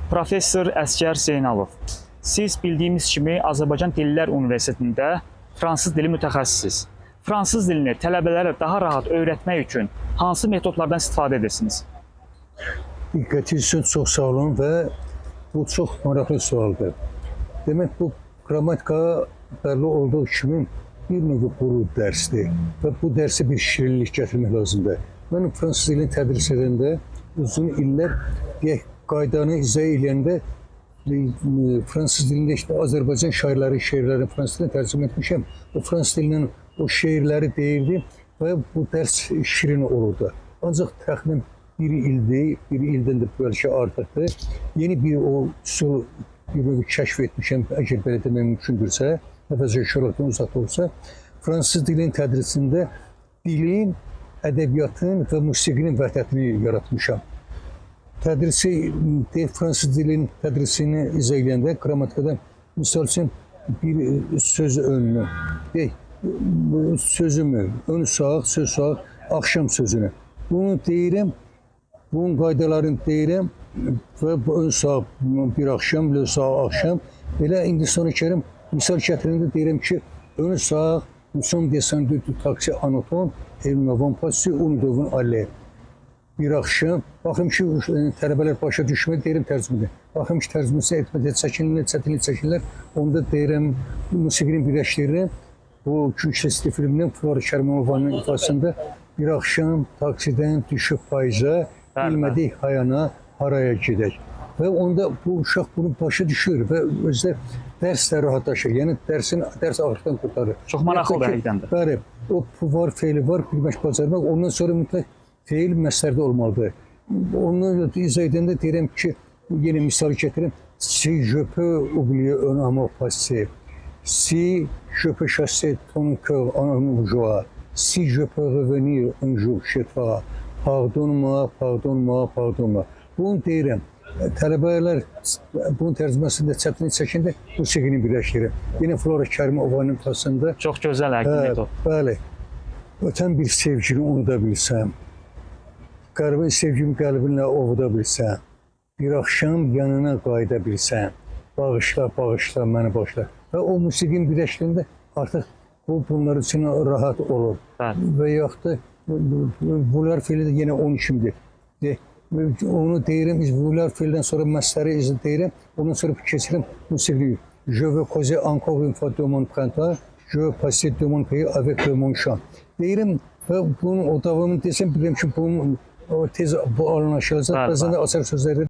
Professor Əsgər Zeynalov, siz bildiyimiz kimi Azərbaycan Dillər Universitetində fransız dili mütəxəssisiz. Fransız dilini tələbələrə daha rahat öyrətmək üçün hansı metodlardan istifadə edirsiniz? Diqqətiniz üçün çox sağ olun və bu çox maraqlı sualdır. Demək, bu qrammatika bəlli olduğu kimi bir növ quru dərsdir və bu dərsə bir şirinlik gətirmək lazımdır. Mən fransız dilini tədris edəndə uzun illər qaydanı izah edəndə fransız dilində işte Azərbaycan şeirlərini fransız dilinə tərcümə etmişəm. O fransız dilindən o şeirləri deyirdim və bu dərs şirin olurdu. Ancaq təxminən bir ildən də bəlkə artıqdır. Yeni bir o üsul kəşf etmişəm, əgər belə demək mümkündürsə, nəfəsə şöhrətdən uzaq olsa, fransız dilinin tədrisində dilin, ədəbiyyatın və musiqinin vəhdətini yaratmışam. Fransız dilinin tədrisini izah edəndə qrammatikada misal üçün bir söz önünü, sözümü, ön sağ, söz sağ, axşam sözünü. Bunu deyirəm, bunun qaydalarını deyirəm və ön sağ bir axşam, ön sağ axşam. Belə indi sonra gələm, misal gətirəndə deyirəm ki, ön sağ, son descendü du taksi anaton, elnavon pasi, unudovun aleyh. Bir axşam, baxım ki, tələbələr başa düşmür, deyirəm tərcümədə. Baxım ki, tərcüməsi etmədə çətinlik çəkinlər, onda deyirəm, musiqini birləşdirirəm. Bu Gülçesli filminin Flora Kərmənovanın ifasında bir axşam taksidən düşüb payıza, bilmədik hayana, haraya gedək. Və onda bu uşaq bunu başa düşür və özdə dərs də rahatlaşır. Yəni dərs ağırlıqdan qurtarır. Çox maraqlıdır həqiqətən də. Bəli, o var, feili var, bilmək, bacarmaq. Ondan sonra mütləq feil məslərdə olmalıdır. Onu izah edəndə deyirəm ki, yeni misal gətirəm. Si je peux oublier un amour passé. Si je peux chasser ton cœur en joie. Si je peux revenir un jour chez toi. Pardonne-moi, pardonne-moi, pardonne-moi. Bunu deyirəm. Tələbələr bunun tərcüməsində çətinlik çəkəndə musiqini birləşdirir. Yenə Flora Kərmənovanın ifasında. Çox gözəl həqiqi metod. Bəli. Ötən bir sevgini unuda bilsəm, sevgimi qəlbinlə ovuda bilsəm, bir axşam yanına qayıda bilsəm, bağışla, bağışla, məni bağışla. Və o musiqini birləşdirəndə artıq bunlar üçün rahat olur. Və yaxud da bunlar feili də yenə onun kimidir. Onu deyirəm, bunlar feildən sonra məsləri deyirəm, ondan sonra keçirəm musiqini. Je veux causer encore une fois de mon printemps, je veux passer de mon pays avec mon chant. Deyirəm və bunun o davamını desəm, bilirəm ki, bunun tez bu anlaşılacaq. Bəzən də açar sözləri